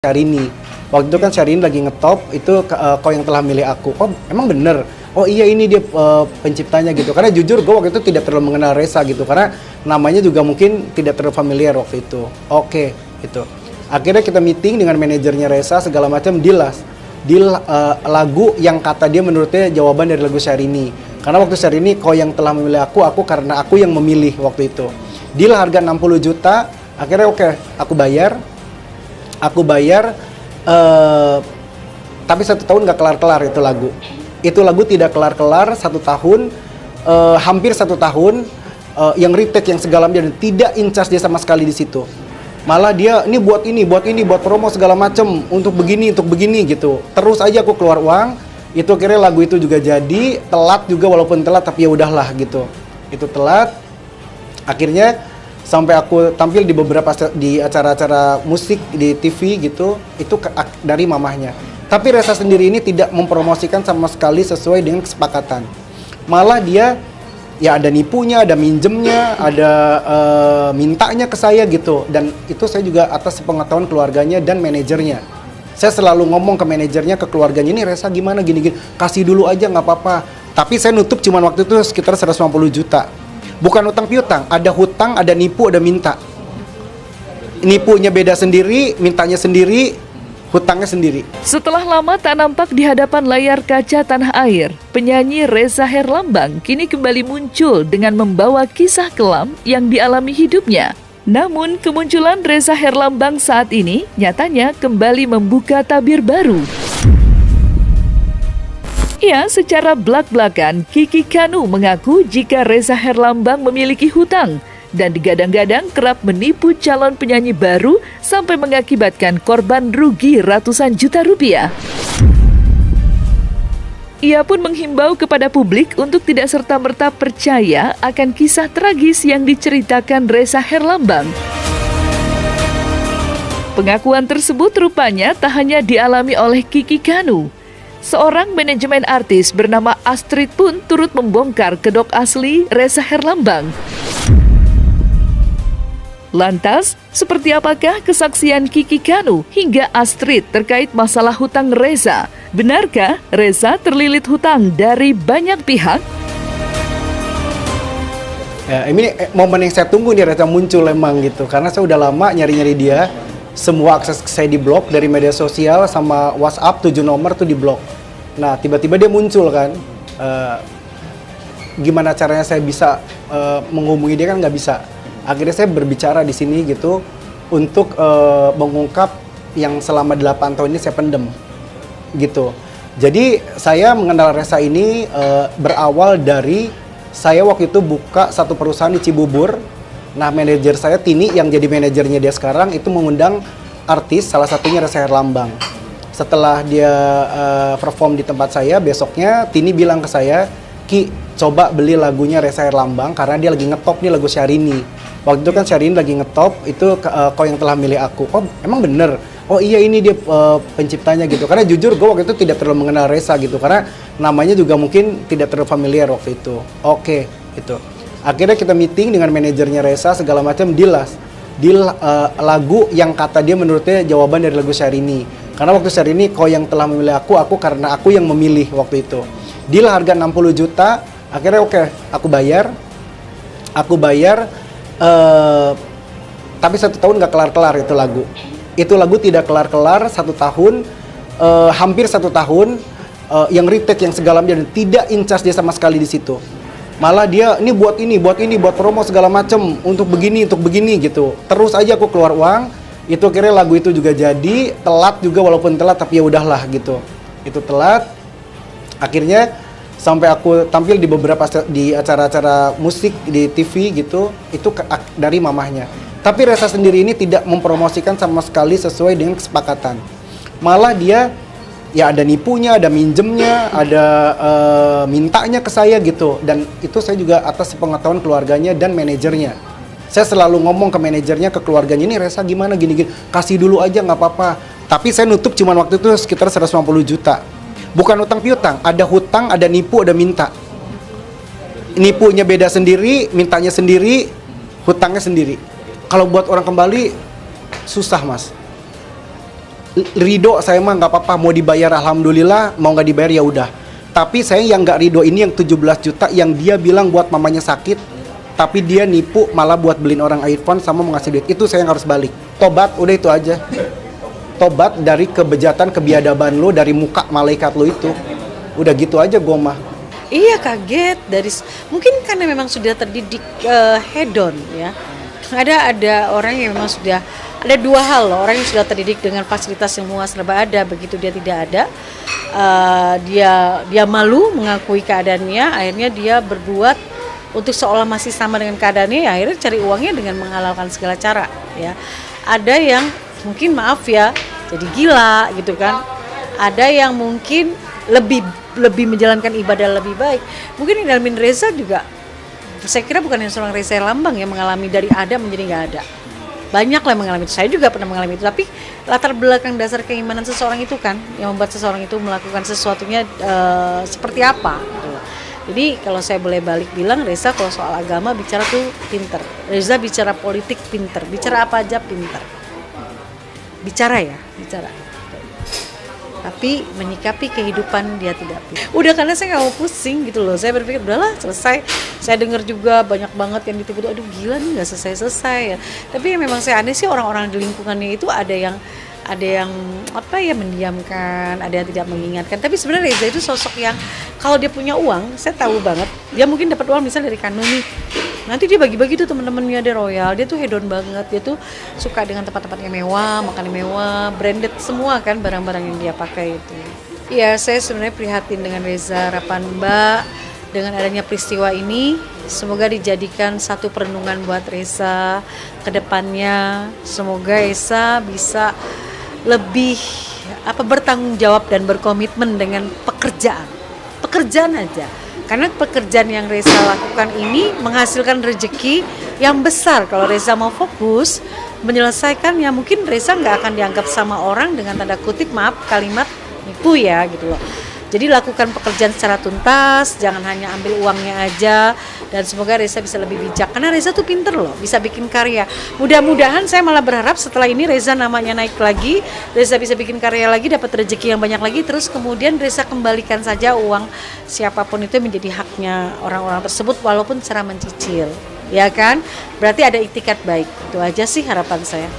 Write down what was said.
Syahrini. Waktu itu kan Syahrini lagi ngetop itu kau yang telah milih aku. Oh emang bener? Oh iya ini dia penciptanya gitu. Karena jujur gue waktu itu tidak terlalu mengenal Reza gitu. Karena namanya juga mungkin tidak terlalu familiar waktu itu. Oke gitu. Akhirnya kita meeting dengan manajernya Reza segala macam deal lagu yang kata dia menurutnya jawaban dari lagu Syahrini. Karena waktu Syahrini kau yang telah memilih aku karena aku yang memilih waktu itu. Deal harga 60 juta. Akhirnya oke, aku bayar, tapi 1 tahun nggak kelar-kelar itu lagu. Itu lagu tidak kelar-kelar 1 tahun, hampir 1 tahun, yang retake yang segala macam, tidak incas dia sama sekali di situ. Malah dia ini buat promo segala macam untuk begini gitu. Terus aja aku keluar uang, itu akhirnya lagu itu juga jadi, telat juga walaupun telat tapi ya udahlah gitu. Itu telat, akhirnya sampai aku tampil di beberapa di acara-acara musik di TV gitu, itu dari mamahnya. Tapi Reza sendiri ini tidak mempromosikan sama sekali sesuai dengan kesepakatan. Malah dia ya ada nipunya, ada minjemnya, ada mintanya ke saya gitu. Dan itu saya juga atas sepengetahuan keluarganya dan manajernya. Saya selalu ngomong ke manajernya, ke keluarganya, ini Reza gimana gini-gini, kasih dulu aja nggak apa-apa. Tapi saya nutup cuman waktu itu sekitar 150 juta. Bukan utang piutang, ada hutang, ada nipu, ada minta. Nipunya beda sendiri, mintanya sendiri, hutangnya sendiri. Setelah lama tak nampak di hadapan layar kaca tanah air, penyanyi Reza Herlambang kini kembali muncul dengan membawa kisah kelam yang dialami hidupnya. Namun, kemunculan Reza Herlambang saat ini nyatanya kembali membuka tabir baru. Ya, secara belak-belakan, Kiki Kanu mengaku jika Reza Herlambang memiliki hutang dan digadang-gadang kerap menipu calon penyanyi baru sampai mengakibatkan korban rugi ratusan juta rupiah. Ia pun menghimbau kepada publik untuk tidak serta-merta percaya akan kisah tragis yang diceritakan Reza Herlambang. Pengakuan tersebut rupanya tak hanya dialami oleh Kiki Kanu. Seorang manajemen artis bernama Astrid pun turut membongkar kedok asli Reza Herlambang. Lantas, seperti apakah kesaksian Kiki Kanu hingga Astrid terkait masalah hutang Reza? Benarkah Reza terlilit hutang dari banyak pihak? Ya, ini momen yang saya tunggu nih Reza muncul emang gitu. Karena saya udah lama nyari-nyari dia. Semua akses saya di blok dari media sosial sama WhatsApp 7 nomor tuh di blok. Nah tiba-tiba dia muncul kan. Gimana caranya saya bisa menghubungi dia kan nggak bisa. Akhirnya saya berbicara di sini gitu untuk mengungkap yang selama 8 tahun ini saya pendem gitu. Jadi saya mengenal Reza ini berawal dari saya waktu itu buka satu perusahaan di Cibubur. Nah, manajer saya Tini yang jadi manajernya dia sekarang itu mengundang artis, salah satunya Reza Herlambang. Setelah dia perform di tempat saya, besoknya Tini bilang ke saya, Ki, coba beli lagunya Reza Herlambang karena dia lagi ngetop nih lagu Syahrini. Waktu itu kan Syahrini lagi ngetop itu kau yang telah milih aku. Oh emang bener? Oh iya ini dia penciptanya gitu. Karena jujur gue waktu itu tidak terlalu mengenal Reza gitu. Karena namanya juga mungkin tidak terlalu familiar waktu itu. Oke gitu. Akhirnya kita meeting dengan manajernya Reza segala macam deal lagu yang kata dia menurutnya jawaban dari lagu Syahrini. Karena waktu Syahrini kau yang telah memilih aku karena aku yang memilih waktu itu. Deal harga 60 juta, akhirnya oke, aku bayar, tapi 1 tahun nggak kelar-kelar itu lagu. Itu lagu tidak kelar-kelar 1 tahun, hampir 1 tahun, yang retake yang segala macam, tidak incas dia sama sekali di situ. Malah dia ini buat promo segala macam untuk begini gitu. Terus aja aku keluar uang, itu akhirnya lagu itu juga jadi, telat juga walaupun telat tapi ya udahlah gitu. Itu telat, akhirnya sampai aku tampil di beberapa di acara-acara musik di TV gitu, itu dari mamahnya. Tapi Reza sendiri ini tidak mempromosikan sama sekali sesuai dengan kesepakatan. Malah dia ya ada nipunya, ada minjemnya, ada mintanya ke saya gitu. Dan itu saya juga atas sepengetahuan keluarganya dan manajernya. Saya selalu ngomong ke manajernya, ke keluarganya, ini Reza gimana gini-gini, kasih dulu aja nggak apa-apa. Tapi saya nutup cuman waktu itu sekitar 150 juta. Bukan utang piutang, ada hutang, ada nipu, ada minta. Nipunya beda sendiri, mintanya sendiri, hutangnya sendiri. Kalau buat orang kembali, susah mas. ridho saya mah nggak apa-apa, mau dibayar alhamdulillah, mau nggak dibayar ya udah. Tapi saya yang nggak ridho ini yang 17 juta yang dia bilang buat mamanya sakit, tapi dia nipu malah buat beliin orang iPhone sama mau ngasih duit, itu saya yang harus balik. Tobat, udah itu aja. Tobat dari kebejatan, kebiadaban lo, dari muka malaikat lo itu. Udah gitu aja gue mah. Iya, kaget mungkin karena memang sudah terdidik hedon ya. Ada orang yang memang sudah ada dua hal loh, orang yang sudah terdidik dengan fasilitas semua serba ada, begitu dia tidak ada, dia malu mengakui keadaannya, akhirnya dia berbuat untuk seolah masih sama dengan keadaannya, ya akhirnya cari uangnya dengan menghalalkan segala cara ya. Ada yang mungkin maaf ya jadi gila gitu kan, ada yang mungkin lebih menjalankan ibadah lebih baik. Mungkin Idalmin Reza juga, saya kira bukan yang seorang Reza Herlambang yang mengalami dari ada menjadi nggak ada. Banyak lah mengalami itu, saya juga pernah mengalami itu. Tapi latar belakang dasar keimanan seseorang itu kan yang membuat seseorang itu melakukan sesuatunya seperti apa gitu. Jadi kalau saya boleh balik bilang, Reza kalau soal agama bicara tuh pinter, Reza bicara politik pinter, bicara apa aja pinter. Bicara. Tapi menyikapi kehidupan dia tidak pintar. Udah, karena saya nggak mau pusing gitu loh. Saya berpikir udahlah selesai. Saya dengar juga banyak banget yang ditipu. Aduh gila nih, nggak selesai ya. Tapi memang saya aneh sih, orang-orang di lingkungannya itu ada yang apa ya, mendiamkan, ada yang tidak mengingatkan. Tapi sebenarnya Reza itu sosok yang kalau dia punya uang, saya tahu banget. Dia mungkin dapat uang misalnya dari Kanuni. Nanti dia bagi-bagi tuh teman-temannya, dia royal, dia tuh hedon banget, dia tuh suka dengan tempat-tempat yang mewah, makan yang mewah, branded semua kan barang-barang yang dia pakai itu. Iya, saya sebenarnya prihatin dengan Reza. Harapan Mbak dengan adanya peristiwa ini, semoga dijadikan satu perenungan buat Reza ke depannya. Semoga Reza bisa lebih bertanggung jawab dan berkomitmen dengan pekerjaan aja. Karena pekerjaan yang Reza lakukan ini menghasilkan rezeki yang besar. Kalau Reza mau fokus menyelesaikan, ya mungkin Reza nggak akan dianggap sama orang dengan tanda kutip, maaf kalimat, nipu ya gitu loh. Jadi lakukan pekerjaan secara tuntas, jangan hanya ambil uangnya aja. Dan semoga Reza bisa lebih bijak, karena Reza tuh pinter loh, bisa bikin karya. Mudah-mudahan saya malah berharap setelah ini Reza namanya naik lagi, Reza bisa bikin karya lagi, dapat rezeki yang banyak lagi. Terus kemudian Reza kembalikan saja uang siapapun itu menjadi haknya orang-orang tersebut, walaupun secara mencicil, ya kan? Berarti ada itikat baik. Itu aja sih harapan saya.